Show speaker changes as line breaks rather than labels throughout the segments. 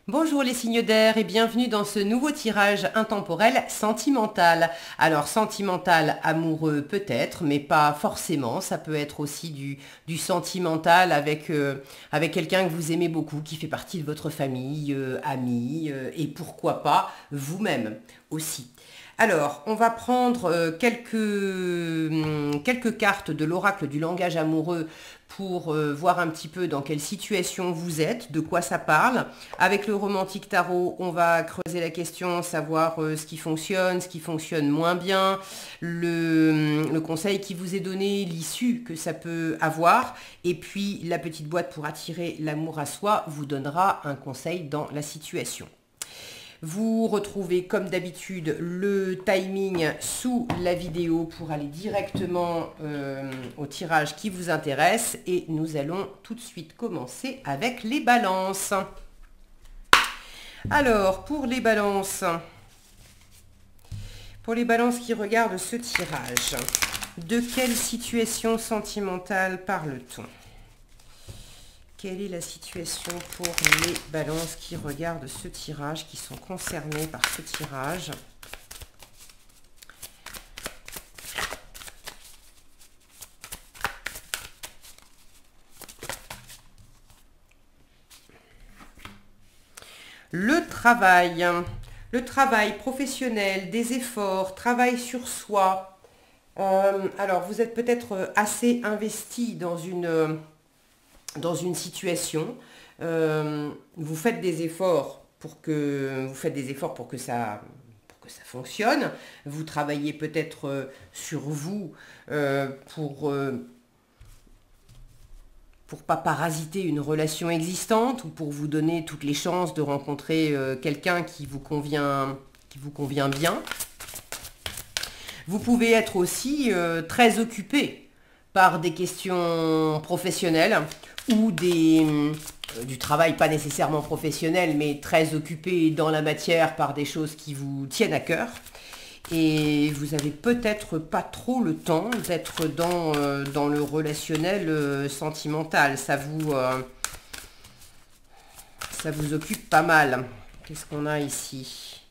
Bonjour les signes d'air et bienvenue dans ce nouveau tirage intemporel sentimental. Alors sentimental, amoureux peut-être, mais pas forcément. Ça peut être aussi du sentimental avec quelqu'un que vous aimez beaucoup, qui fait partie de votre famille, amis, et pourquoi pas vous-même aussi. Alors, on va prendre quelques cartes de l'oracle du langage amoureux pour voir un petit peu dans quelle situation vous êtes, de quoi ça parle. Avec le romantique tarot, on va creuser la question, savoir ce qui fonctionne moins bien, le conseil qui vous est donné, l'issue que ça peut avoir. Et puis, la petite boîte pour attirer l'amour à soi vous donnera un conseil dans la situation. Vous retrouvez comme d'habitude le timing sous la vidéo pour aller directement au tirage qui vous intéresse et nous allons tout de suite commencer avec les balances. Alors pour les balances qui regardent ce tirage, de quelle situation sentimentale parle-t-on ? Quelle est la situation pour les balances qui regardent ce tirage, qui sont concernés par ce tirage? Le travail professionnel, des efforts, travail sur soi. Alors, vous êtes peut-être assez investi dans une situation, vous faites des efforts pour que ça fonctionne. Vous travaillez peut-être sur vous pour pas parasiter une relation existante ou pour vous donner toutes les chances de rencontrer quelqu'un qui vous convient bien. Vous pouvez être aussi très occupé par des questions professionnelles ou du travail pas nécessairement professionnel, mais très occupé dans la matière par des choses qui vous tiennent à cœur. Et vous avez peut-être pas trop le temps d'être dans le relationnel sentimental. Ça vous occupe pas mal. Qu'est-ce qu'on a ici?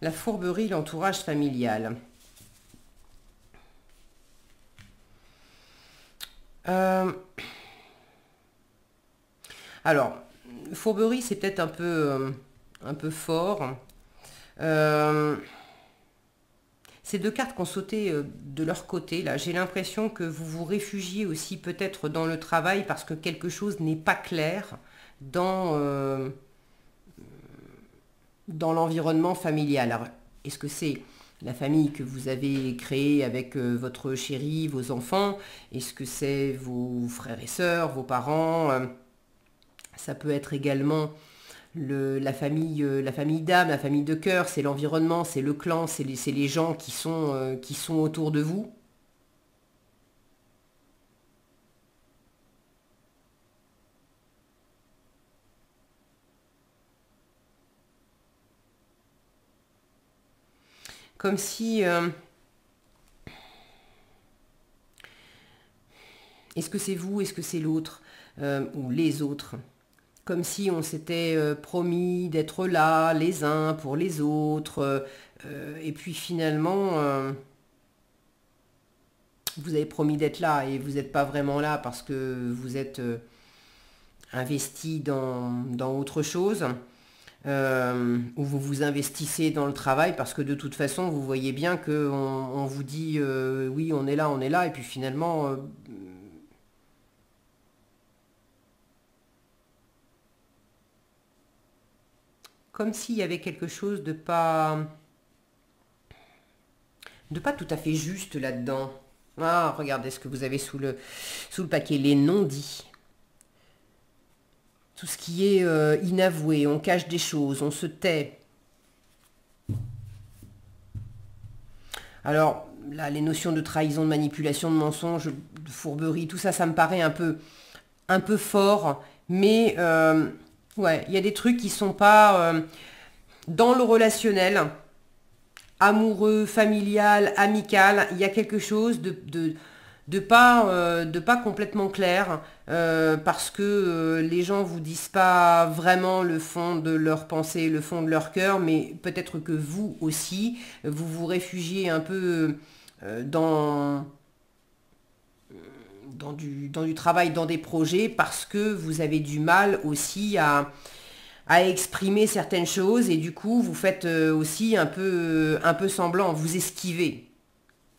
La fourberie, l'entourage familial. Alors, fourberie, c'est peut-être un peu fort. Ces deux cartes qui ont sauté de leur côté, là, j'ai l'impression que vous vous réfugiez aussi peut-être dans le travail parce que quelque chose n'est pas clair dans l'environnement familial. Alors, est-ce que c'est la famille que vous avez créée avec votre chéri, vos enfants? Est-ce que c'est vos frères et sœurs, vos parents? Ça peut être également la famille d'âme, la famille de cœur, c'est l'environnement, c'est le clan, c'est les gens qui sont autour de vous. Comme si... est-ce que c'est vous, est-ce que c'est l'autre ou les autres? Comme si on s'était promis d'être là les uns pour les autres. Et puis finalement, vous avez promis d'être là et vous n'êtes pas vraiment là parce que vous êtes investi dans autre chose. Ou vous vous investissez dans le travail parce que de toute façon, vous voyez bien qu'on vous dit oui, on est là, et puis finalement... comme s'il y avait quelque chose de pas tout à fait juste là-dedans. Ah, regardez ce que vous avez sous le paquet, les non-dits. Tout ce qui est inavoué, on cache des choses, on se tait. Alors, là, les notions de trahison, de manipulation, de mensonge, de fourberie, tout ça, ça me paraît un peu fort, mais ouais, il y a des trucs qui sont pas dans le relationnel, amoureux, familial, amical, il y a quelque chose de de pas complètement clair, parce que les gens vous disent pas vraiment le fond de leur pensée, le fond de leur cœur, mais peut-être que vous aussi, vous vous réfugiez un peu dans du travail, dans des projets, parce que vous avez du mal aussi à exprimer certaines choses, et du coup vous faites aussi un peu semblant, vous esquivez.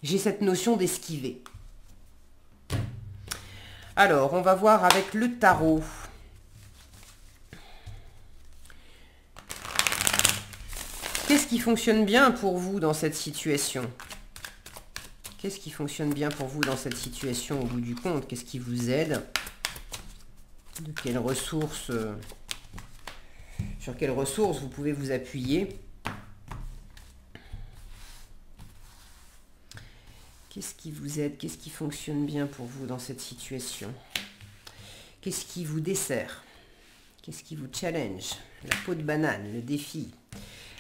J'ai cette notion d'esquiver. Alors, on va voir avec le tarot. Qu'est-ce qui fonctionne bien pour vous dans cette situation? Qu'est-ce qui fonctionne bien pour vous dans cette situation au bout du compte? Qu'est-ce qui vous aide? De quelles ressources, sur quelles ressources vous pouvez vous appuyer? Qu'est-ce qui vous aide? Qu'est-ce qui fonctionne bien pour vous dans cette situation? Qu'est-ce qui vous dessert? Qu'est-ce qui vous challenge? La peau de banane, le défi.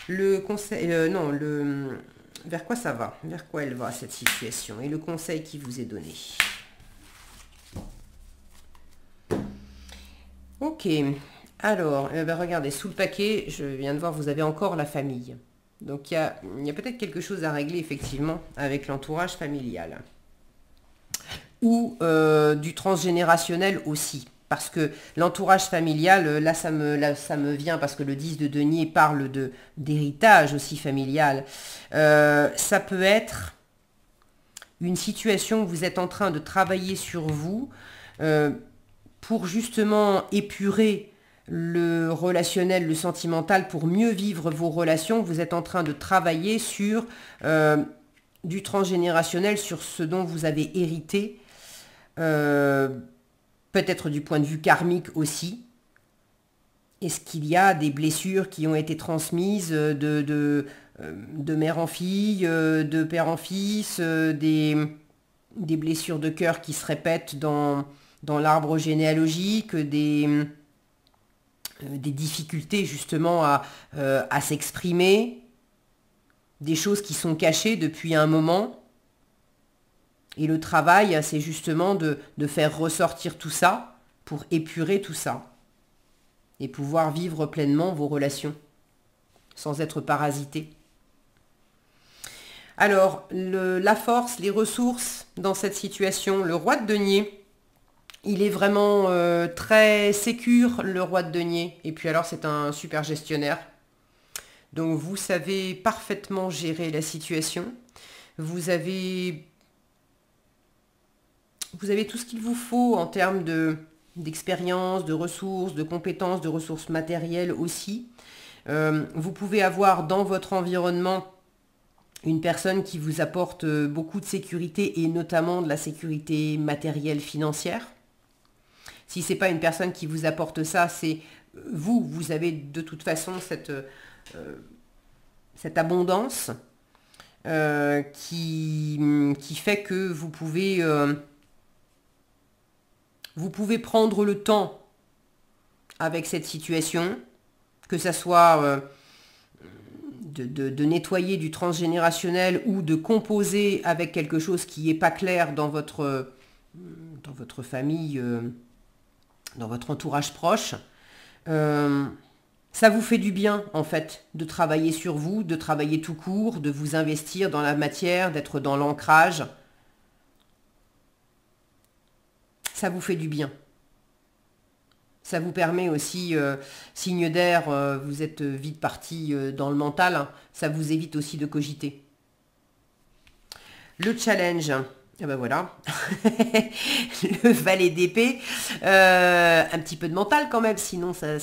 Le conseil... non, le... Vers quoi ça va? Vers quoi elle va, cette situation? Et le conseil qui vous est donné. Ok. Alors, regardez, sous le paquet, je viens de voir, vous avez encore la famille. Donc il y a peut-être quelque chose à régler effectivement avec l'entourage familial. Ou du transgénérationnel aussi. Parce que l'entourage familial, là ça me vient parce que le 10 de denier parle d'héritage aussi familial. Ça peut être une situation où vous êtes en train de travailler sur vous pour justement épurer le relationnel, le sentimental, pour mieux vivre vos relations. Vous êtes en train de travailler sur du transgénérationnel, sur ce dont vous avez hérité, peut-être du point de vue karmique aussi. Est-ce qu'il y a des blessures qui ont été transmises de mère en fille, de père en fils, des blessures de cœur qui se répètent dans l'arbre généalogique, des difficultés justement à s'exprimer, des choses qui sont cachées depuis un moment. Et le travail, c'est justement de faire ressortir tout ça pour épurer tout ça et pouvoir vivre pleinement vos relations sans être parasité. Alors, la force, les ressources dans cette situation, le roi de denier, il est vraiment très sécure, le roi de denier. Et puis alors, c'est un super gestionnaire. Donc, vous savez parfaitement gérer la situation. Vous avez tout ce qu'il vous faut en termes d'expérience, de ressources, de compétences, de ressources matérielles aussi. Vous pouvez avoir dans votre environnement une personne qui vous apporte beaucoup de sécurité, et notamment de la sécurité matérielle financière. Si ce n'est pas une personne qui vous apporte ça, c'est vous. Vous avez de toute façon cette abondance qui fait que vous pouvez prendre le temps avec cette situation, que ça soit de nettoyer du transgénérationnel ou de composer avec quelque chose qui n'est pas clair dans votre famille, dans votre entourage proche. Ça vous fait du bien, en fait, de travailler sur vous, de travailler tout court, de vous investir dans la matière, d'être dans l'ancrage. Ça vous fait du bien. Ça vous permet aussi, signe d'air, vous êtes vite parti dans le mental, hein, ça vous évite aussi de cogiter. Le challenge, ah ben voilà, le valet d'épée, un petit peu de mental quand même, sinon ça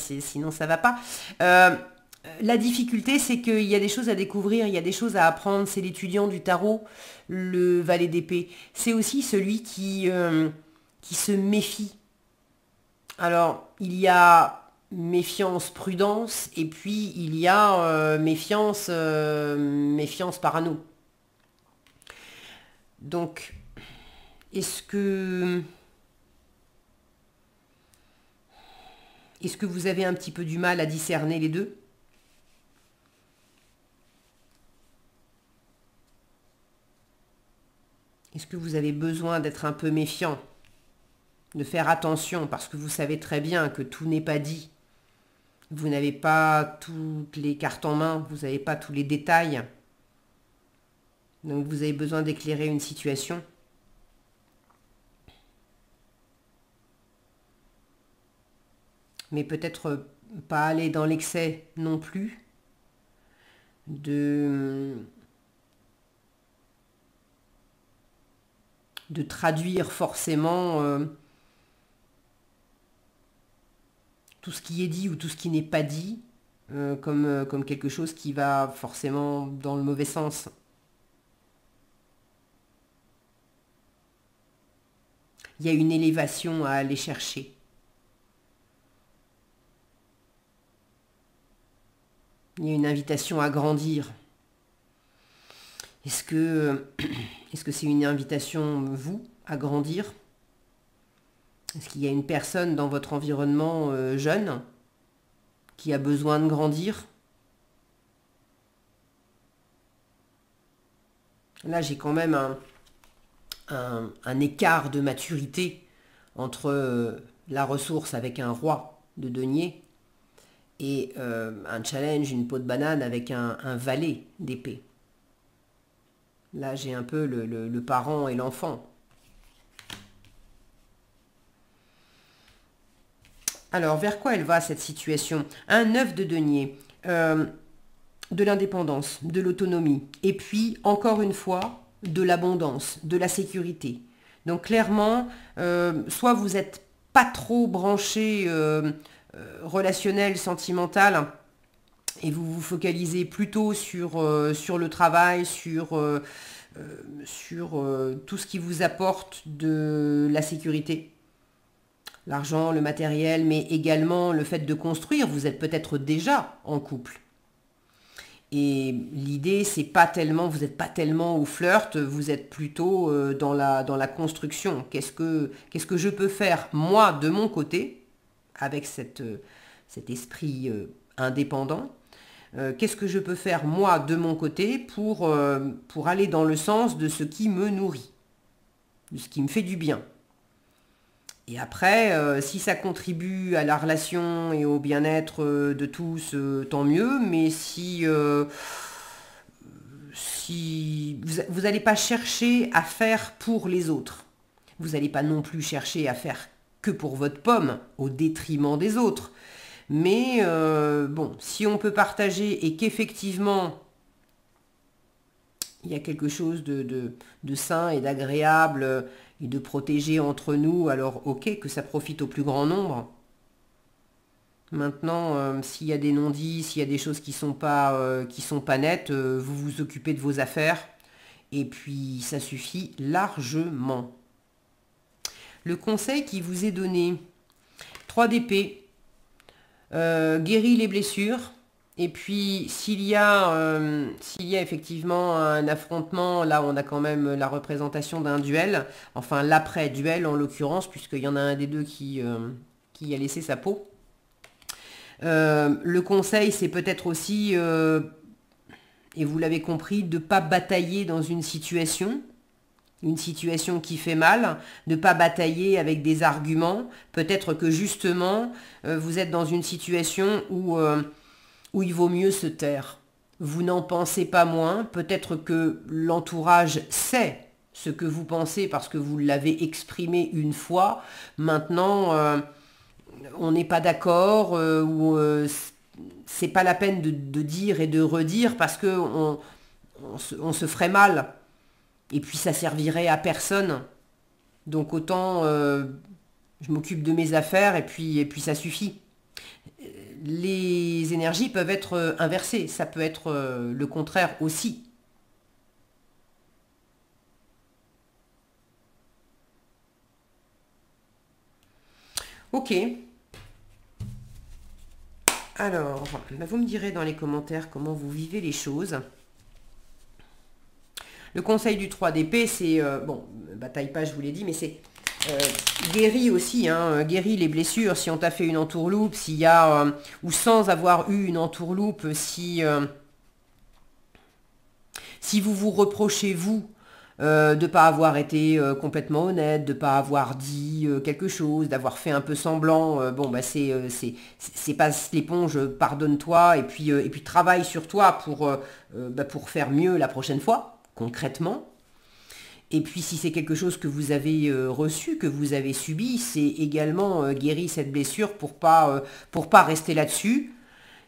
va pas. La difficulté, c'est qu'il y a des choses à découvrir, il y a des choses à apprendre. C'est l'étudiant du tarot, le valet d'épée. C'est aussi celui qui se méfie. Alors, il y a méfiance, prudence, et puis il y a méfiance parano. Donc, est-ce que vous avez un petit peu du mal à discerner les deux? Est-ce que vous avez besoin d'être un peu méfiant, de faire attention parce que vous savez très bien que tout n'est pas dit. Vous n'avez pas toutes les cartes en main, vous n'avez pas tous les détails. Donc vous avez besoin d'éclairer une situation. Mais peut-être pas aller dans l'excès non plus. De traduire forcément tout ce qui est dit ou tout ce qui n'est pas dit comme quelque chose qui va forcément dans le mauvais sens. Il y a une élévation à aller chercher. Il y a une invitation à grandir. Est-ce que c'est une invitation, vous, à grandir? Est-ce qu'il y a une personne dans votre environnement jeune qui a besoin de grandir? Là, j'ai quand même un écart de maturité entre la ressource avec un roi de denier et un challenge, une peau de banane avec un valet d'épée. Là, j'ai un peu le parent et l'enfant. Alors, vers quoi elle va cette situation? Un 9 de denier, de l'indépendance, de l'autonomie, et puis, encore une fois, de l'abondance, de la sécurité. Donc, clairement, soit vous n'êtes pas trop branché relationnel, sentimental, et vous vous focalisez plutôt sur le travail, sur tout ce qui vous apporte de la sécurité. L'argent, le matériel, mais également le fait de construire. Vous êtes peut-être déjà en couple. Et l'idée, c'est pas tellement, vous n'êtes pas tellement au flirt, vous êtes plutôt dans la construction. Qu'est-ce que je peux faire, moi, de mon côté, avec cet esprit indépendant? Qu'est-ce que je peux faire, moi, de mon côté, pour aller dans le sens de ce qui me nourrit, de ce qui me fait du bien? Et après, si ça contribue à la relation et au bien-être de tous, tant mieux. Mais si vous n'allez pas chercher à faire pour les autres, vous n'allez pas non plus chercher à faire que pour votre pomme, au détriment des autres. Mais bon, si on peut partager et qu'effectivement, il y a quelque chose de sain et d'agréable et de protégé entre nous, alors ok, que ça profite au plus grand nombre. Maintenant, s'il y a des non-dits, s'il y a des choses qui sont pas nettes, vous vous occupez de vos affaires et puis ça suffit largement. Le conseil qui vous est donné, 3 d'épée, guérit les blessures. Et puis, s'il y a effectivement un affrontement, là, on a quand même la représentation d'un duel, enfin l'après-duel en l'occurrence, puisqu'il y en a un des deux qui a laissé sa peau. Le conseil, c'est peut-être aussi, et vous l'avez compris, de ne pas batailler dans une situation qui fait mal, de ne pas batailler avec des arguments. Peut-être que justement, vous êtes dans une situation où il vaut mieux se taire. Vous n'en pensez pas moins, peut-être que l'entourage sait ce que vous pensez parce que vous l'avez exprimé une fois. Maintenant, on n'est pas d'accord ou c'est pas la peine de dire et de redire parce que on se ferait mal. Et puis ça servirait à personne. Donc autant je m'occupe de mes affaires et puis ça suffit. Les énergies peuvent être inversées, ça peut être le contraire aussi. Ok. Alors, vous me direz dans les commentaires comment vous vivez les choses. Le conseil du 3 d'épée, c'est, bon, bataille pas, je vous l'ai dit, mais c'est guérit aussi, hein, guérit les blessures. Si on t'a fait une entourloupe, s'il y a, ou sans avoir eu une entourloupe, si vous vous reprochez, vous, de ne pas avoir été complètement honnête, de ne pas avoir dit quelque chose, d'avoir fait un peu semblant. Bon, bah c'est passe l'éponge, pardonne-toi, et puis travaille sur toi pour faire mieux la prochaine fois, concrètement. Et puis si c'est quelque chose que vous avez reçu, que vous avez subi, c'est également guérir cette blessure pour pas rester là-dessus.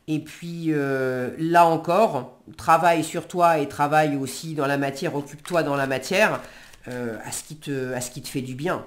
Et puis là encore, travaille sur toi et travaille aussi dans la matière, occupe-toi dans la matière à ce qui te fait du bien.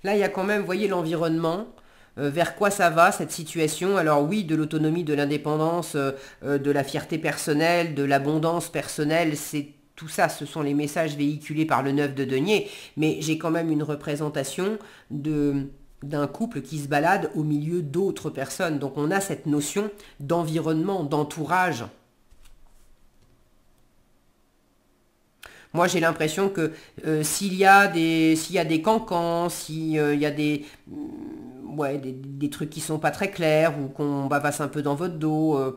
Là, il y a quand même, vous voyez, l'environnement, vers quoi ça va, cette situation. Alors oui, de l'autonomie, de l'indépendance, de la fierté personnelle, de l'abondance personnelle, c'est tout ça, ce sont les messages véhiculés par le 9 de denier, mais j'ai quand même une représentation d'un couple qui se balade au milieu d'autres personnes. Donc on a cette notion d'environnement, d'entourage. Moi, j'ai l'impression que s'il y a des cancans, s'il y a des trucs qui sont pas très clairs ou qu'on bavasse un peu dans votre dos,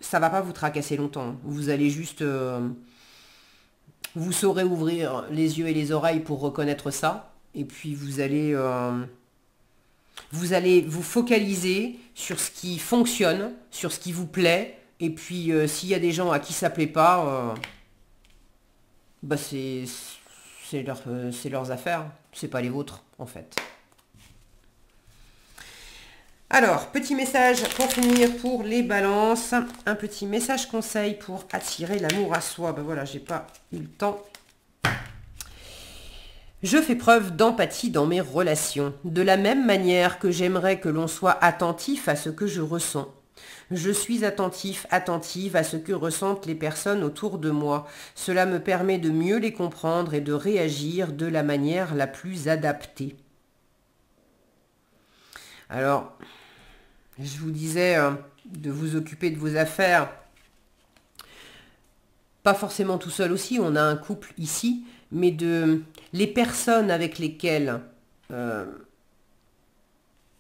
ça va pas vous tracasser longtemps. Vous allez juste, vous saurez ouvrir les yeux et les oreilles pour reconnaître ça, et puis vous allez vous focaliser sur ce qui fonctionne, sur ce qui vous plaît, et puis s'il y a des gens à qui ça plaît pas. Bah c'est leurs affaires, c'est pas les vôtres en fait. Alors, petit message pour finir pour les balances. Un petit message conseil pour attirer l'amour à soi. Ben voilà, j'ai pas eu le temps. Je fais preuve d'empathie dans mes relations, de la même manière que j'aimerais que l'on soit attentif à ce que je ressens. Je suis attentif, attentive à ce que ressentent les personnes autour de moi. Cela me permet de mieux les comprendre et de réagir de la manière la plus adaptée. Alors, je vous disais de vous occuper de vos affaires. Pas forcément tout seul aussi, on a un couple ici, mais les personnes avec lesquelles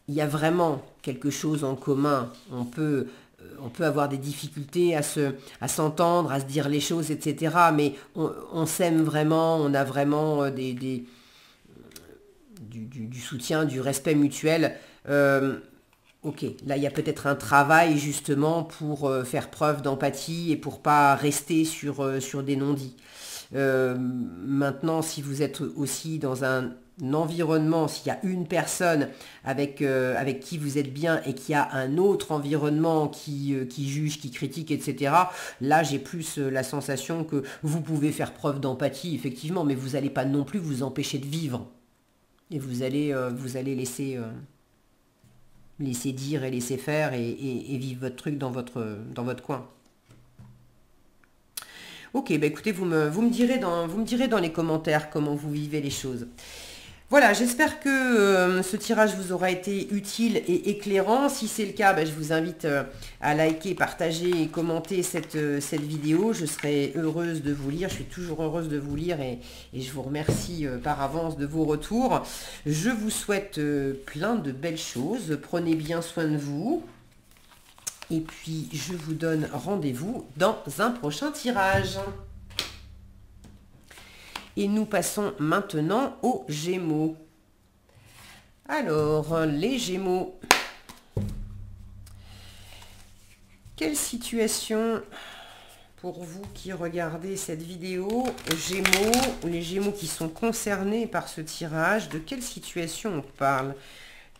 il y a vraiment quelque chose en commun. On peut avoir des difficultés à s'entendre, à se dire les choses, etc. Mais on s'aime vraiment, on a vraiment du soutien, du respect mutuel. Ok, là il y a peut-être un travail justement pour faire preuve d'empathie et pour pas rester sur des non-dits. Maintenant, si vous êtes aussi dans un environnement, s'il y a une personne avec qui vous êtes bien et qui a un autre environnement qui juge, qui critique, etc., là j'ai plus la sensation que vous pouvez faire preuve d'empathie, effectivement, mais vous n'allez pas non plus vous empêcher de vivre. Et vous allez laisser dire et laisser faire et vivre votre truc dans votre coin. Ok, bah écoutez, vous me direz dans les commentaires comment vous vivez les choses. Voilà, j'espère que ce tirage vous aura été utile et éclairant. Si c'est le cas, bah, je vous invite à liker, partager et commenter cette vidéo. Je serai heureuse de vous lire, je suis toujours heureuse de vous lire et je vous remercie par avance de vos retours. Je vous souhaite plein de belles choses. Prenez bien soin de vous. Et puis, je vous donne rendez-vous dans un prochain tirage. Et nous passons maintenant aux Gémeaux. Alors, les Gémeaux. Quelle situation pour vous qui regardez cette vidéo, Gémeaux, les Gémeaux qui sont concernés par ce tirage, de quelle situation on parle?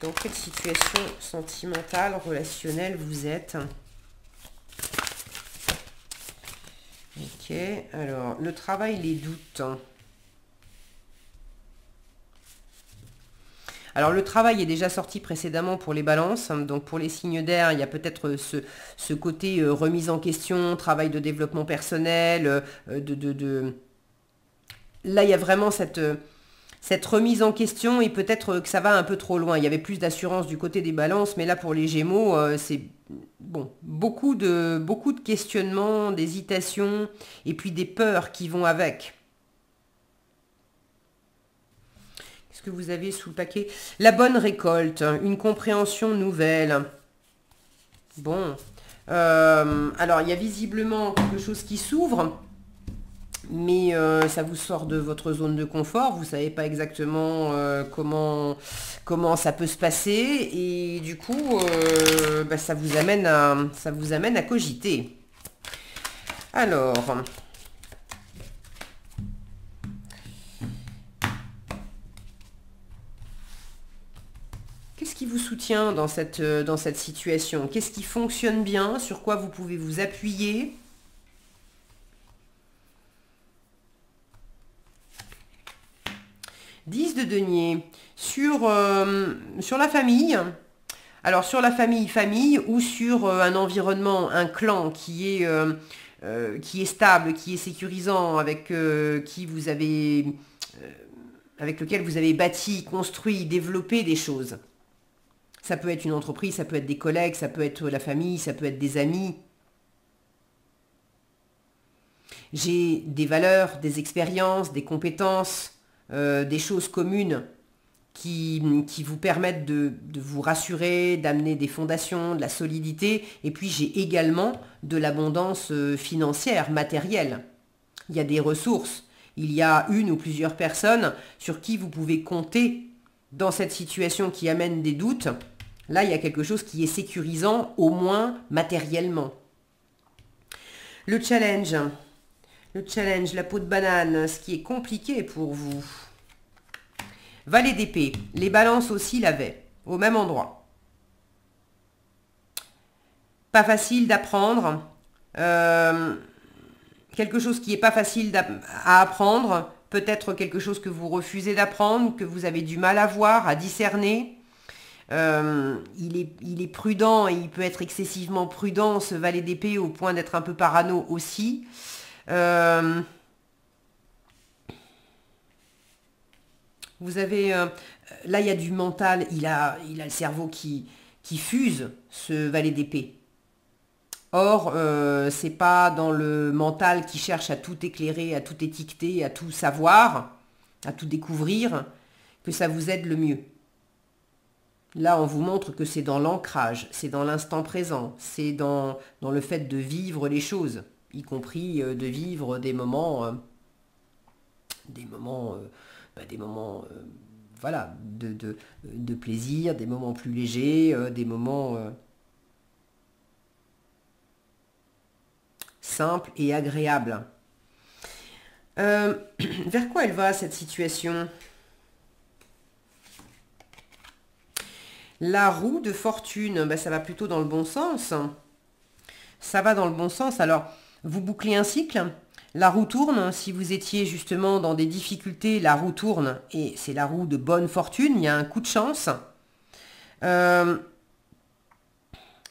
Dans quelle situation sentimentale, relationnelle vous êtes? Ok, alors, le travail, les doutes. Alors, le travail est déjà sorti précédemment pour les balances. Donc, pour les signes d'air, il y a peut-être ce côté remise en question, travail de développement personnel. Là, il y a vraiment cette remise en question et peut-être que ça va un peu trop loin. Il y avait plus d'assurance du côté des balances, mais là, pour les Gémeaux, c'est bon, beaucoup de questionnements, d'hésitations et puis des peurs qui vont avec. Qu'est-ce que vous avez sous le paquet? La bonne récolte, une compréhension nouvelle. Bon. Alors, il y a visiblement quelque chose qui s'ouvre, mais ça vous sort de votre zone de confort. Vous ne savez pas exactement comment ça peut se passer. Et du coup, bah, ça vous amène à cogiter. Alors... Qu'est-ce qui vous soutient dans cette situation? Qu'est-ce qui fonctionne bien? Sur quoi vous pouvez vous appuyer? 10 de denier. Sur la famille. Alors sur la famille ou sur un environnement, un clan qui est stable, qui est sécurisant, avec avec lequel vous avez bâti, construit, développé des choses. Ça peut être une entreprise, ça peut être des collègues, ça peut être la famille, ça peut être des amis. J'ai des valeurs, des expériences, des compétences, des choses communes qui vous permettent de vous rassurer, d'amener des fondations, de la solidité. Et puis j'ai également de l'abondance financière, matérielle. Il y a des ressources. Il y a une ou plusieurs personnes sur qui vous pouvez compter dans cette situation qui amène des doutes. Là, il y a quelque chose qui est sécurisant, au moins matériellement. Le challenge, la peau de banane, ce qui est compliqué pour vous. Valet d'épée, les balances aussi l'avaient, au même endroit. Pas facile d'apprendre. Quelque chose qui n'est pas facile à apprendre. Peut-être quelque chose que vous refusez d'apprendre, que vous avez du mal à voir, à discerner. Il est prudent et il peut être excessivement prudent, ce valet d'épée, au point d'être un peu parano aussi. Vous avez... là, il y a du mental, il a le cerveau qui fuse, ce valet d'épée. Or, c'est pas dans le mental qui cherche à tout éclairer, à tout étiqueter, à tout savoir, à tout découvrir, que ça vous aide le mieux. Là, on vous montre que c'est dans l'ancrage, c'est dans l'instant présent, c'est dans le fait de vivre les choses, y compris de vivre des moments voilà, de plaisir, des moments plus légers, des moments simples et agréables. Vers quoi elle va, cette situation ? La roue de fortune, ben, ça va plutôt dans le bon sens. Ça va dans le bon sens. Alors, vous bouclez un cycle, la roue tourne. Si vous étiez justement dans des difficultés, la roue tourne et c'est la roue de bonne fortune. Il y a un coup de chance.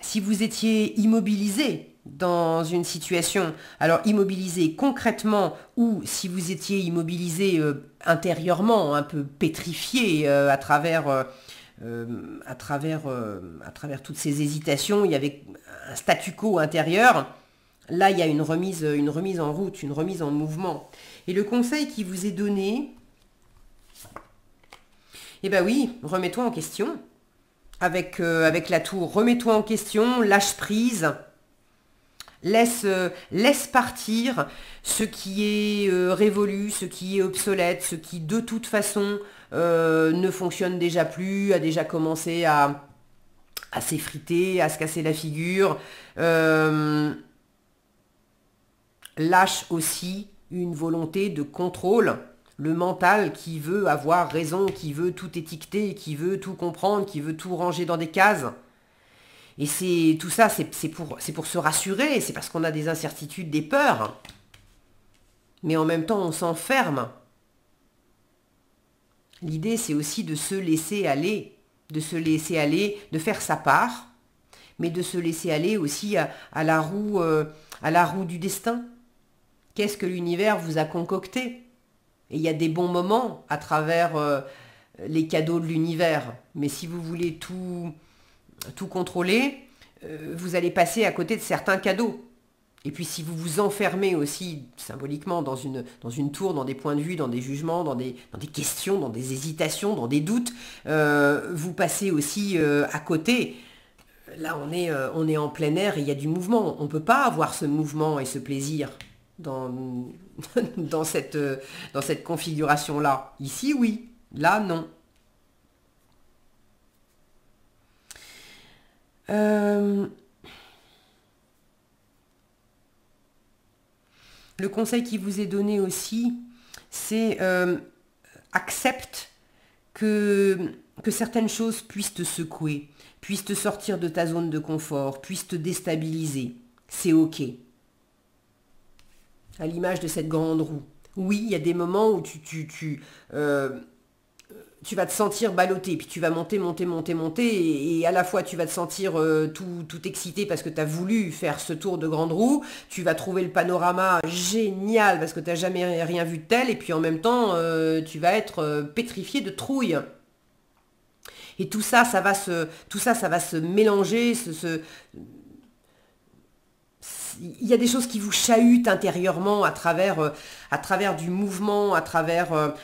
Si vous étiez immobilisé dans une situation, alors immobilisé concrètement ou si vous étiez immobilisé intérieurement, un peu pétrifié à travers toutes ces hésitations, il y avait un statu quo intérieur. Là, il y a une remise en route, une remise en mouvement. Et le conseil qui vous est donné, eh bien oui, remets-toi en question. Avec la tour, remets-toi en question, lâche prise, laisse partir ce qui est révolu, ce qui est obsolète, ce qui de toute façon ne fonctionne déjà plus, a déjà commencé à s'effriter, à se casser la figure. Lâche aussi une volonté de contrôle, le mental qui veut avoir raison, qui veut tout étiqueter, qui veut tout comprendre, qui veut tout ranger dans des cases. Et tout ça, c'est pour se rassurer, c'est parce qu'on a des incertitudes, des peurs. Mais en même temps, on s'enferme. L'idée, c'est aussi de se laisser aller, de faire sa part, mais de se laisser aller aussi à la roue du destin. Qu'est-ce que l'univers vous a concocté? Et il y a des bons moments à travers les cadeaux de l'univers. Mais si vous voulez tout contrôler, vous allez passer à côté de certains cadeaux. Et puis si vous vous enfermez aussi symboliquement dans une tour, dans des points de vue, dans des jugements, dans des questions, dans des hésitations, dans des doutes, vous passez aussi à côté Là, on est en plein air et il y a du mouvement. On ne peut pas avoir ce mouvement et ce plaisir dans, dans cette configuration-là. Ici, oui. Là, non. Le conseil qui vous est donné aussi, c'est accepte que certaines choses puissent te secouer, puissent te sortir de ta zone de confort, puissent te déstabiliser. C'est OK. À l'image de cette grande roue. Oui, il y a des moments où tu vas te sentir ballotté, puis tu vas monter, et à la fois tu vas te sentir tout excité parce que tu as voulu faire ce tour de grande roue, tu vas trouver le panorama génial parce que tu n'as jamais rien vu de tel, et puis en même temps, tu vas être pétrifié de trouille. Et tout ça, ça va se mélanger, il y a des choses qui vous chahutent intérieurement à travers du mouvement,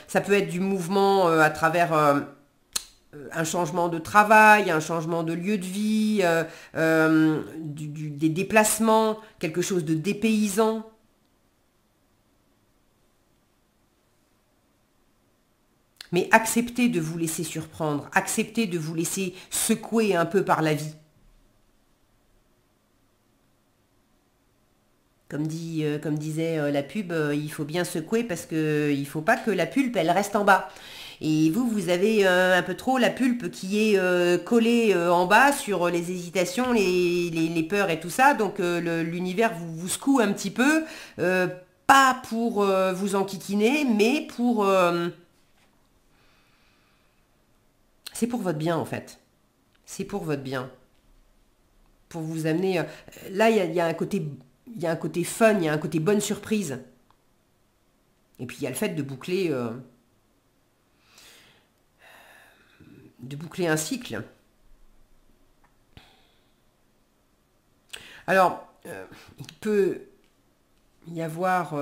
ça peut être du mouvement à travers un changement de travail, un changement de lieu de vie, des déplacements, quelque chose de dépaysant. Mais acceptez de vous laisser surprendre, acceptez de vous laisser secouer un peu par la vie. Comme disait la pub, il faut bien secouer parce qu'il ne faut pas que la pulpe, elle reste en bas. Et vous avez un peu trop la pulpe qui est collée en bas sur les hésitations, les peurs et tout ça. Donc l'univers vous secoue un petit peu, pas pour vous enquiquiner, mais c'est pour votre bien en fait. C'est pour votre bien. Pour vous amener... là, il y a un côté... Il y a un côté fun, il y a un côté bonne surprise. Et puis il y a le fait de boucler un cycle. Alors, il peut y avoir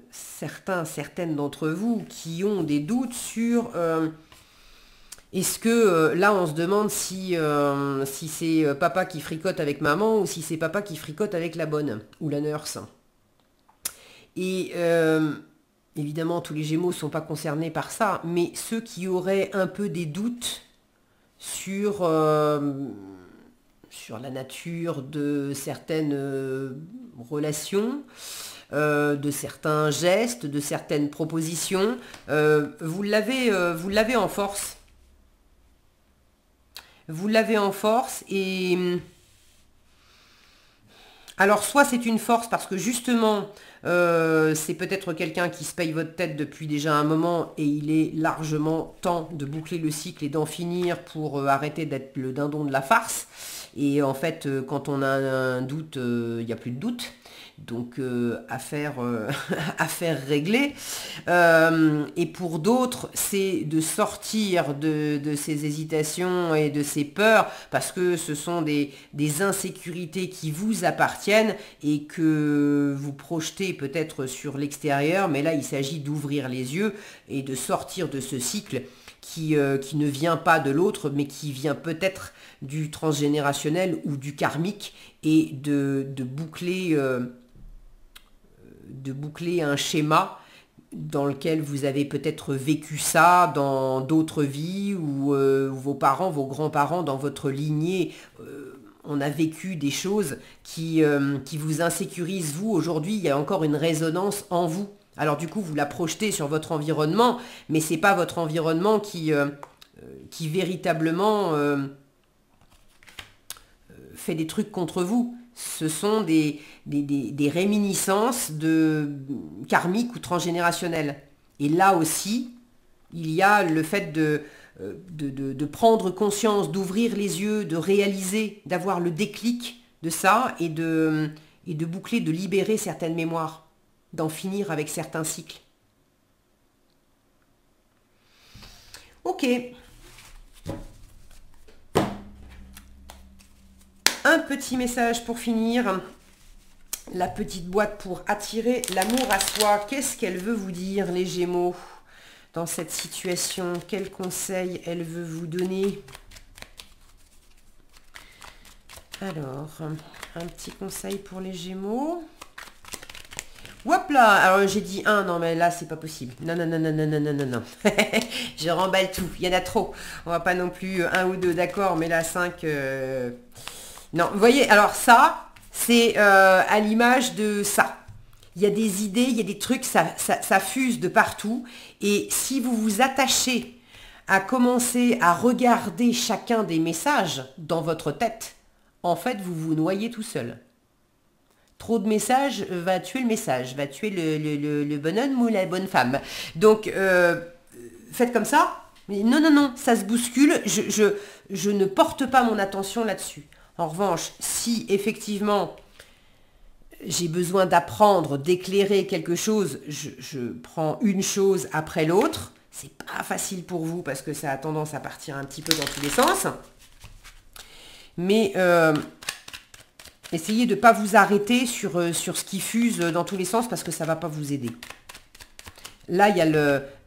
certaines d'entre vous qui ont des doutes sur... est-ce que là on se demande si c'est papa qui fricote avec maman ou si c'est papa qui fricote avec la bonne ou la nurse. Et évidemment tous les Gémeaux ne sont pas concernés par ça, mais ceux qui auraient un peu des doutes sur la nature de certaines relations, de certains gestes, de certaines propositions, vous l'avez en force. Vous l'avez en force et... Alors, soit c'est une force parce que justement, c'est peut-être quelqu'un qui se paye votre tête depuis déjà un moment et il est largement temps de boucler le cycle et d'en finir pour arrêter d'être le dindon de la farce. Et en fait, quand on a un doute, il n'y a plus de doute. Donc affaire réglée. Et pour d'autres, c'est de sortir de ces hésitations et de ces peurs parce que ce sont des insécurités qui vous appartiennent et que vous projetez peut-être sur l'extérieur, mais là il s'agit d'ouvrir les yeux et de sortir de ce cycle qui ne vient pas de l'autre, mais qui vient peut-être du transgénérationnel ou du karmique, et de boucler un schéma dans lequel vous avez peut-être vécu ça dans d'autres vies, ou vos parents, vos grands-parents dans votre lignée, on a vécu des choses qui vous insécurisent vous. Aujourd'hui, il y a encore une résonance en vous. Alors du coup, vous la projetez sur votre environnement, mais c'est pas votre environnement qui véritablement fait des trucs contre vous. Ce sont des réminiscences de karmiques ou transgénérationnelles. Et là aussi, il y a le fait de prendre conscience, d'ouvrir les yeux, de réaliser, d'avoir le déclic de ça et de boucler, de libérer certaines mémoires, d'en finir avec certains cycles. Ok. Un petit message pour finir. La petite boîte pour attirer l'amour à soi. Qu'est-ce qu'elle veut vous dire, les Gémeaux, dans cette situation? Quels conseils elle veut vous donner? Alors, un petit conseil pour les Gémeaux. Hop là, alors j'ai dit 1, non mais là c'est pas possible. Non, non, non, non, non, non, non, non, non. Je remballe tout, il y en a trop. On va pas non plus 1 ou 2, d'accord, mais là 5... Non, vous voyez, alors ça, c'est à l'image de ça. Il y a des idées, il y a des trucs, ça fuse de partout. Et si vous vous attachez à commencer à regarder chacun des messages dans votre tête, en fait, vous vous noyez tout seul. Trop de messages va tuer le message, va tuer le bonhomme ou la bonne femme. Donc, faites comme ça. Mais non, non, non, ça se bouscule. Je ne porte pas mon attention là-dessus. En revanche, si effectivement j'ai besoin d'apprendre, d'éclairer quelque chose, je prends une chose après l'autre. C'est pas facile pour vous parce que ça a tendance à partir un petit peu dans tous les sens. Mais essayez de ne pas vous arrêter sur ce qui fuse dans tous les sens parce que ça ne va pas vous aider. Là,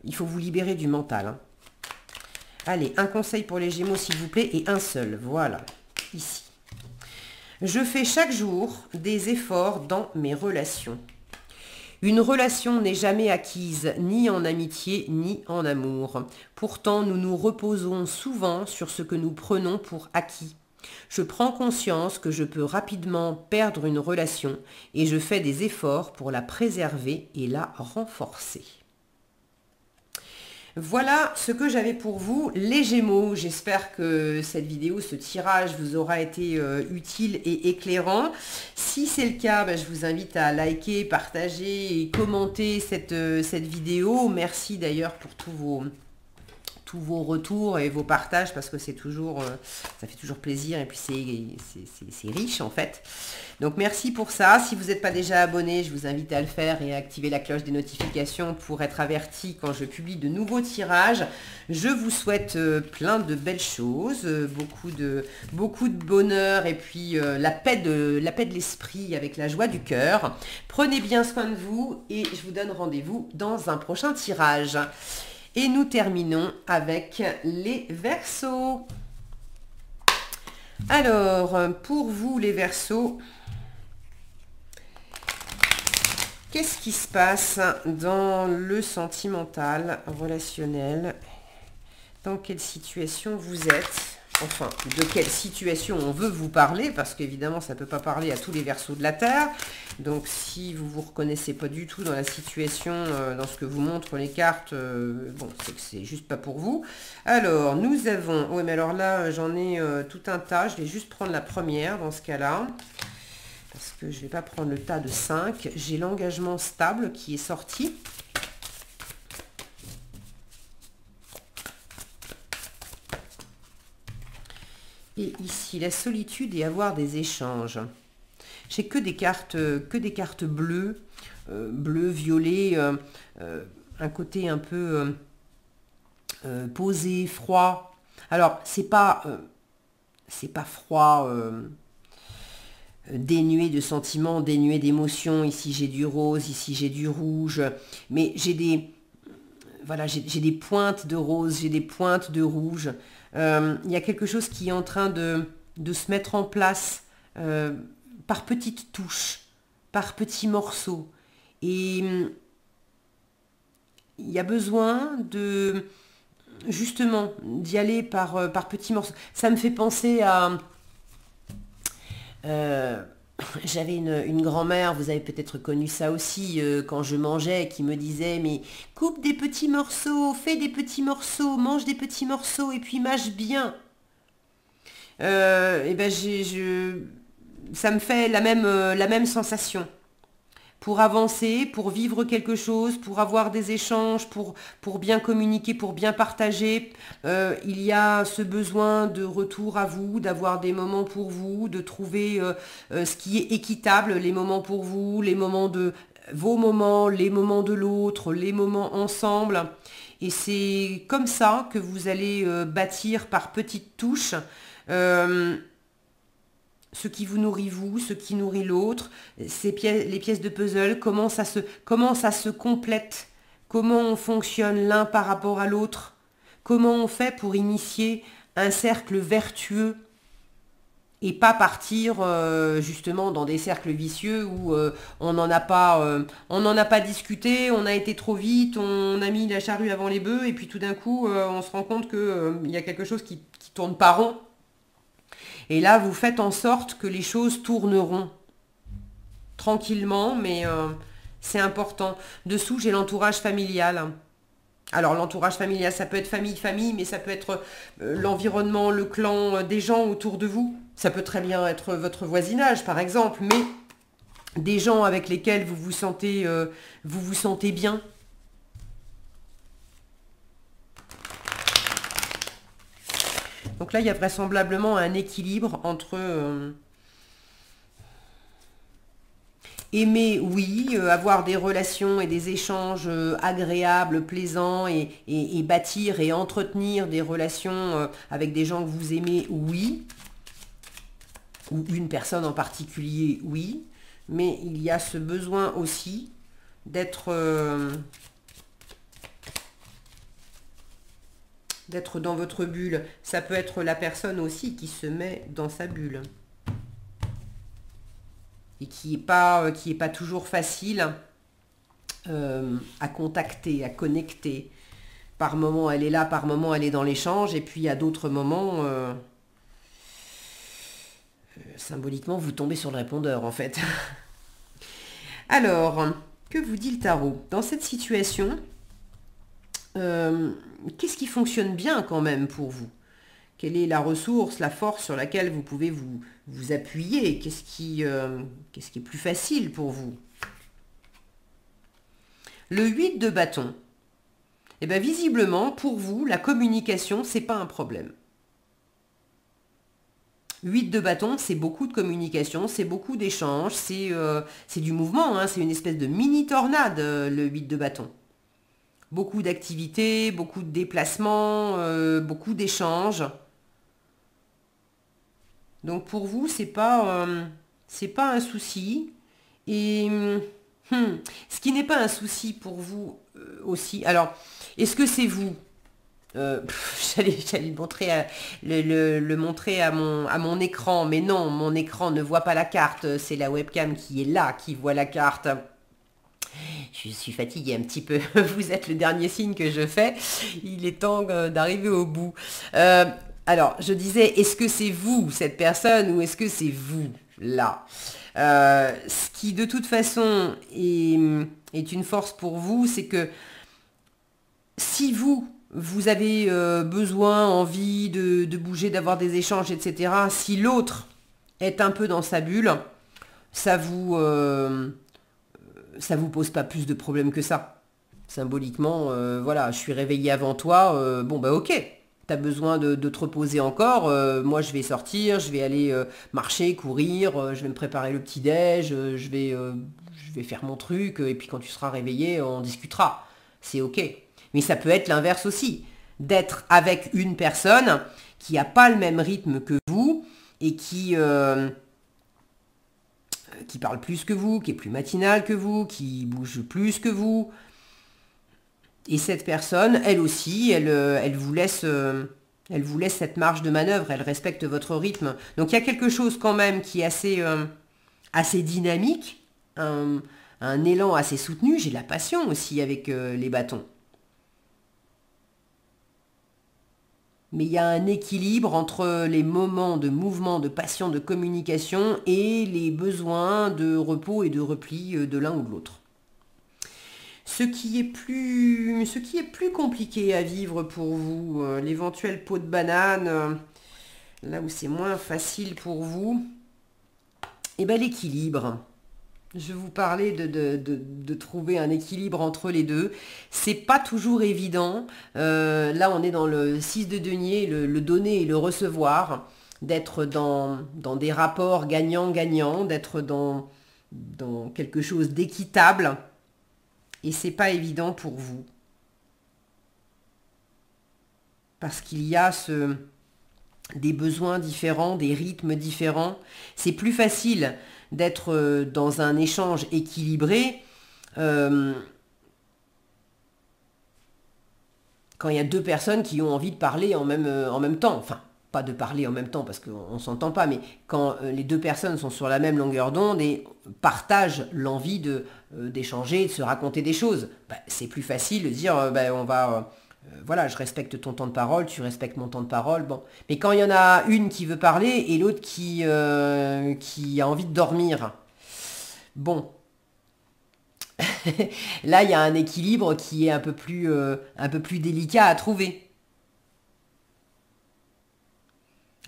il faut vous libérer du mental. Hein. Allez, un conseil pour les Gémeaux, s'il vous plaît, et un seul. Voilà, ici. Je fais chaque jour des efforts dans mes relations. Une relation n'est jamais acquise, ni en amitié, ni en amour. Pourtant, nous nous reposons souvent sur ce que nous prenons pour acquis. Je prends conscience que je peux rapidement perdre une relation et je fais des efforts pour la préserver et la renforcer. Voilà ce que j'avais pour vous, les Gémeaux. J'espère que cette vidéo, ce tirage vous aura été utile et éclairant. Si c'est le cas, je vous invite à liker, partager et commenter cette vidéo. Merci d'ailleurs pour tous vos retours et vos partages parce que c'est toujours, ça fait toujours plaisir et puis c'est riche en fait. Donc merci pour ça. Si vous n'êtes pas déjà abonné, je vous invite à le faire et à activer la cloche des notifications pour être averti quand je publie de nouveaux tirages. Je vous souhaite plein de belles choses, beaucoup de bonheur et puis la paix de l'esprit avec la joie du cœur. Prenez bien soin de vous et je vous donne rendez-vous dans un prochain tirage. Et nous terminons avec les Verseaux. Alors, pour vous les Verseaux, qu'est-ce qui se passe dans le sentimental, relationnel? Dans quelle situation vous êtes? Enfin, de quelle situation on veut vous parler, parce qu'évidemment, ça ne peut pas parler à tous les Verseaux de la Terre. Donc, si vous ne vous reconnaissez pas du tout dans la situation, dans ce que vous montrent les cartes, bon, c'est que c'est juste pas pour vous. Alors, nous avons... Oui, mais alors là, j'en ai tout un tas. Je vais juste prendre la première dans ce cas-là. Parce que je ne vais pas prendre le tas de 5. J'ai l'engagement stable qui est sorti. Et ici, la solitude et avoir des échanges. J'ai que des cartes bleues, bleu, violet, un côté un peu posé, froid. Alors, c'est pas froid, dénué de sentiments, dénué d'émotions. Ici, j'ai du rose, ici, j'ai du rouge. Mais j'ai des pointes de rose, j'ai des pointes de rouge. Il y a quelque chose qui est en train de se mettre en place par petites touches, par petits morceaux. Et il y a besoin de, justement, d'y aller par petits morceaux. Ça me fait penser à... j'avais une grand-mère, vous avez peut-être connu ça aussi, quand je mangeais, qui me disait, mais coupe des petits morceaux, fais des petits morceaux, mange des petits morceaux et puis mâche bien. Et ben ça me fait la même sensation. Pour avancer, pour vivre quelque chose, pour avoir des échanges, pour bien communiquer, pour bien partager, il y a ce besoin de retour à vous, d'avoir des moments pour vous, de trouver ce qui est équitable, les moments pour vous, les moments de vos moments, les moments de l'autre, les moments ensemble. Et c'est comme ça que vous allez bâtir par petites touches ce qui vous nourrit vous, ce qui nourrit l'autre, les pièces de puzzle, comment ça se complète, comment on fonctionne l'un par rapport à l'autre, comment on fait pour initier un cercle vertueux et pas partir justement dans des cercles vicieux où on n'en a pas discuté, on a été trop vite, on a mis la charrue avant les bœufs et puis tout d'un coup on se rend compte que il y a quelque chose qui tourne pas rond. Et là vous faites en sorte que les choses tourneront tranquillement, mais c'est important. Dessous j'ai l'entourage familial. Alors l'entourage familial, ça peut être famille, mais ça peut être l'environnement, le clan, des gens autour de vous. Ça peut très bien être votre voisinage, par exemple, mais des gens avec lesquels vous vous sentez bien. Donc là, il y a vraisemblablement un équilibre entre aimer, oui, avoir des relations et des échanges agréables, plaisants et bâtir et entretenir des relations avec des gens que vous aimez, oui. Ou une personne en particulier, oui. Mais il y a ce besoin aussi d'être dans votre bulle. Ça peut être la personne aussi qui se met dans sa bulle. Et qui est pas toujours facile à contacter, à connecter. Par moment, elle est là, par moment, elle est dans l'échange, et puis à d'autres moments, symboliquement, vous tombez sur le répondeur, en fait. Alors, que vous dit le tarot? Dans cette situation, qu'est-ce qui fonctionne bien quand même pour vous? Quelle est la ressource, la force sur laquelle vous pouvez vous appuyer? Qu'est-ce qui est plus facile pour vous? Le 8 de bâton. Eh bien, visiblement, pour vous, la communication, c'est pas un problème. 8 de bâton, c'est beaucoup de communication, c'est beaucoup d'échanges, c'est du mouvement, hein, c'est une espèce de mini-tornade, le 8 de bâton. Beaucoup d'activités, beaucoup de déplacements, beaucoup d'échanges. Donc pour vous, c'est pas un souci. Et ce qui n'est pas un souci pour vous aussi. Alors, est-ce que c'est vous? J'allais le montrer à mon écran, mais non, mon écran ne voit pas la carte. C'est la webcam qui est là, qui voit la carte. Je suis fatiguée un petit peu. Vous êtes le dernier signe que je fais. Il est temps d'arriver au bout. Alors, je disais, est-ce que c'est vous, cette personne, ou est-ce que c'est vous, là? Ce qui, de toute façon, est une force pour vous, c'est que si vous avez besoin, envie de bouger, d'avoir des échanges, etc., si l'autre est un peu dans sa bulle, ça vous pose pas plus de problèmes que ça. Symboliquement, voilà, je suis réveillée avant toi, bon bah ok. Tu as besoin de te reposer encore, moi je vais sortir, je vais aller marcher, courir, je vais me préparer le petit-déj, je vais faire mon truc, et puis quand tu seras réveillé, on discutera. C'est ok. Mais ça peut être l'inverse aussi, d'être avec une personne qui n'a pas le même rythme que vous, et qui parle plus que vous, qui est plus matinale que vous, qui bouge plus que vous. Et cette personne, elle aussi, elle vous laisse cette marge de manœuvre, elle respecte votre rythme. Donc il y a quelque chose quand même qui est assez dynamique, un élan assez soutenu. J'ai de la passion aussi avec les bâtons. Mais il y a un équilibre entre les moments de mouvement, de passion, de communication et les besoins de repos et de repli de l'un ou de l'autre. Ce qui est plus compliqué à vivre pour vous, l'éventuelle peau de banane, là où c'est moins facile pour vous, et bien l'équilibre. Je vous parlais de trouver un équilibre entre les deux. C'est pas toujours évident. Là, on est dans le 6 de denier, le donner et le recevoir, d'être dans des rapports gagnant-gagnant, d'être dans quelque chose d'équitable. Et c'est pas évident pour vous. Parce qu'il y a des besoins différents, des rythmes différents. C'est plus facile d'être dans un échange équilibré quand il y a deux personnes qui ont envie de parler en même temps. Enfin, pas de parler en même temps parce qu'on ne s'entend pas, mais quand les deux personnes sont sur la même longueur d'onde et partagent l'envie d'échanger, de se raconter des choses, c'est plus facile de dire on va voilà, je respecte ton temps de parole, tu respectes mon temps de parole, bon. Mais quand il y en a une qui veut parler et l'autre qui a envie de dormir, bon, là il y a un équilibre qui est un peu plus délicat à trouver.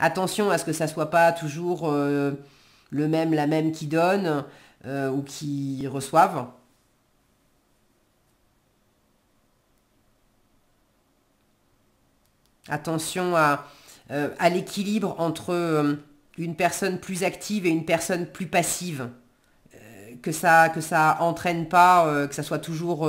Attention à ce que ça soit pas toujours la même qui donne ou qui reçoivent. Attention à l'équilibre entre une personne plus active et une personne plus passive. Que ça entraîne pas, que ça soit toujours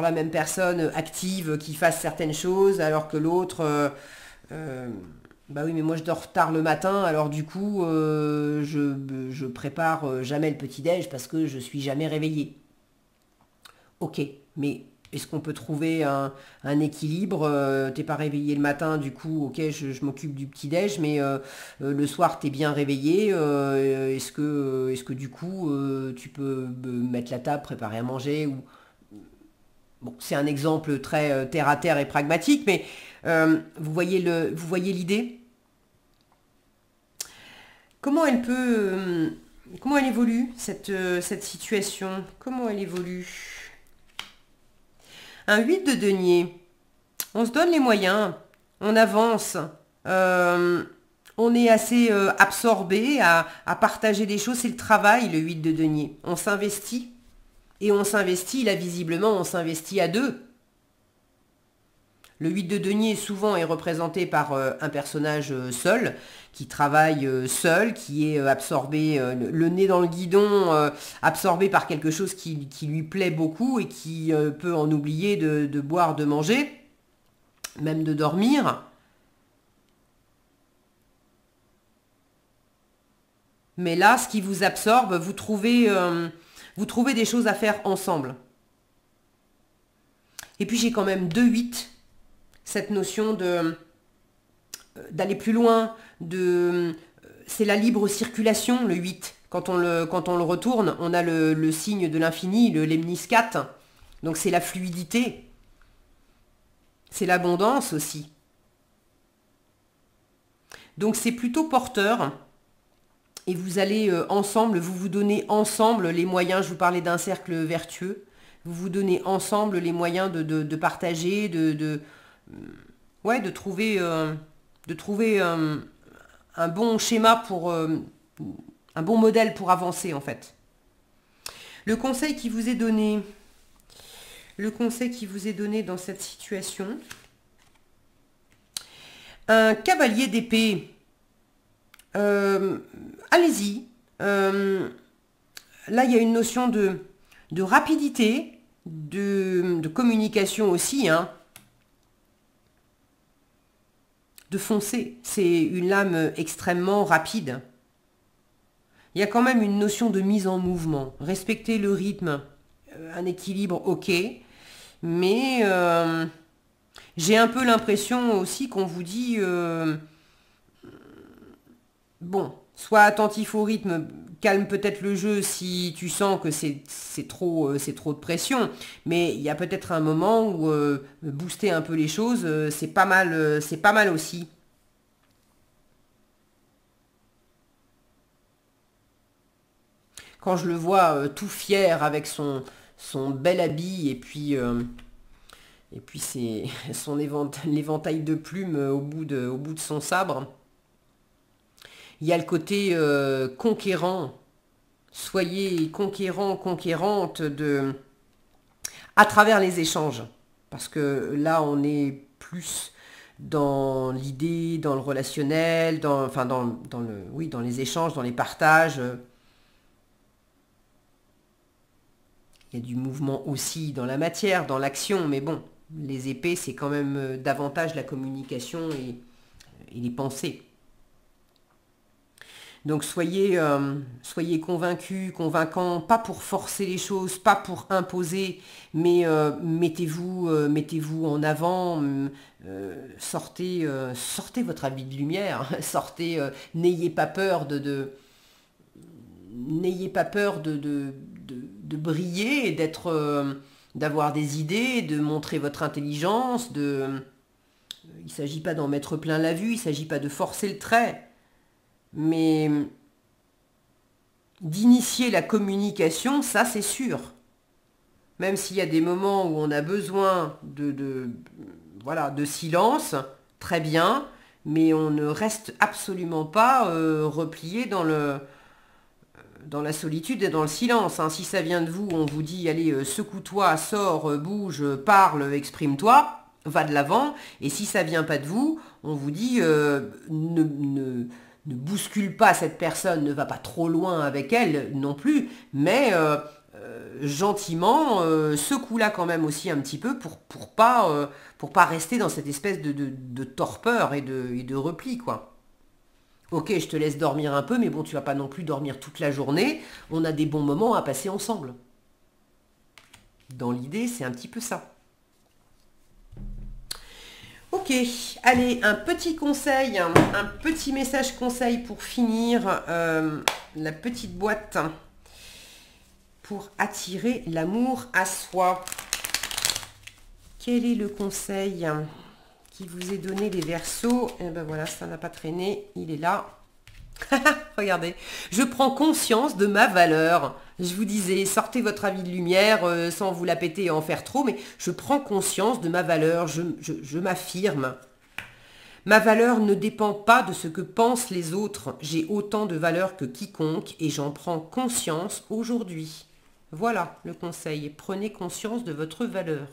la même personne active qui fasse certaines choses, alors que l'autre, bah oui, mais moi je dors tard le matin, alors du coup, je prépare jamais le petit-déj parce que je suis jamais réveillée. Ok, mais est-ce qu'on peut trouver un équilibre? T'es pas réveillé le matin, du coup, ok, je m'occupe du petit-déj, mais le soir, t'es bien réveillé. Est-ce que du coup, tu peux mettre la table, préparer à manger ou... Bon, c'est un exemple très terre à terre et pragmatique, mais vous voyez l'idée? Comment comment elle évolue, cette situation? Comment elle évolue? Un 8 de denier. On se donne les moyens, on avance, on est assez absorbé à partager des choses. C'est le travail, le 8 de denier. On s'investit. Et on s'investit, là visiblement, on s'investit à deux. Le 8 de denier souvent est représenté par un personnage seul, qui travaille seul, qui est absorbé, le nez dans le guidon, absorbé par quelque chose qui lui plaît beaucoup et qui peut en oublier de boire, de manger, même de dormir. Mais là, ce qui vous absorbe, vous trouvez des choses à faire ensemble. Et puis j'ai quand même 2-8, cette notion d'aller plus loin, c'est la libre circulation, le 8. Quand on le retourne, on a le signe de l'infini, le lemniscate. Donc c'est la fluidité. C'est l'abondance aussi. Donc c'est plutôt porteur. Et vous allez ensemble, vous vous donnez ensemble les moyens, je vous parlais d'un cercle vertueux, vous vous donnez ensemble les moyens de partager, de trouver, un bon schéma un bon modèle pour avancer en fait. Le conseil qui vous est donné dans cette situation, un cavalier d'épée. Allez-y. Là, il y a une notion de rapidité, de communication aussi, hein. De foncer. C'est une lame extrêmement rapide. Il y a quand même une notion de mise en mouvement. Respecter le rythme, un équilibre, ok. Mais j'ai un peu l'impression aussi qu'on vous dit... bon, sois attentif au rythme, calme peut-être le jeu si tu sens que c'est trop de pression, mais il y a peut-être un moment où booster un peu les choses, c'est pas mal aussi. Quand je le vois tout fier avec son bel habit et puis c'est l'éventail de plumes au bout de son sabre. Il y a le côté conquérant. Soyez conquérant, conquérante à travers les échanges. Parce que là, on est plus dans l'idée, dans le relationnel, dans les échanges, dans les partages. Il y a du mouvement aussi dans la matière, dans l'action, mais bon, les épées, c'est quand même davantage la communication et les pensées. Donc soyez convaincus, convaincants, pas pour forcer les choses, pas pour imposer, mais mettez-vous en avant, sortez votre habit de lumière, n'ayez pas peur n'ayez pas peur de briller, d'avoir des idées, de montrer votre intelligence, il ne s'agit pas d'en mettre plein la vue, il ne s'agit pas de forcer le trait, mais d'initier la communication, ça c'est sûr. Même s'il y a des moments où on a besoin voilà, de silence, très bien, mais on ne reste absolument pas replié dans la solitude et dans le silence. Hein. Si ça vient de vous, on vous dit, allez, secoue-toi, sors, bouge, parle, exprime-toi, va de l'avant. Et si ça vient pas de vous, on vous dit, ne bouscule pas cette personne, ne va pas trop loin avec elle non plus, mais gentiment, secoue-la quand même aussi un petit peu pour pas rester dans cette espèce de torpeur et de repli, quoi. Ok, je te laisse dormir un peu, mais bon, tu vas pas non plus dormir toute la journée. On a des bons moments à passer ensemble. Dans l'idée, c'est un petit peu ça. Ok, allez, un petit conseil, un petit message conseil pour finir la petite boîte pour attirer l'amour à soi. Quel est le conseil qui vous est donné, les Verseaux? Et ben voilà, ça n'a pas traîné, il est là. Regardez, je prends conscience de ma valeur. Je vous disais, sortez votre avis de lumière sans vous la péter et en faire trop, mais je prends conscience de ma valeur, je m'affirme. Ma valeur ne dépend pas de ce que pensent les autres. J'ai autant de valeur que quiconque et j'en prends conscience aujourd'hui. Voilà le conseil, prenez conscience de votre valeur.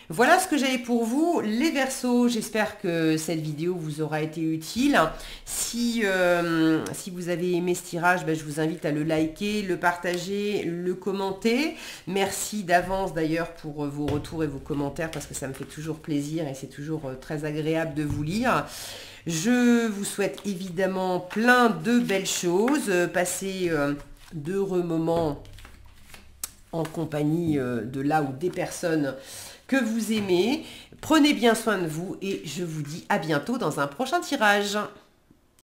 Voilà ce que j'avais pour vous, les Verseaux. J'espère que cette vidéo vous aura été utile. Si vous avez aimé ce tirage, je vous invite à le liker, le partager, le commenter. Merci d'avance d'ailleurs pour vos retours et vos commentaires parce que ça me fait toujours plaisir et c'est toujours très agréable de vous lire. Je vous souhaite évidemment plein de belles choses. Passez d'heureux moments en compagnie de là ou des personnes que vous aimez. Prenez bien soin de vous et je vous dis à bientôt dans un prochain tirage.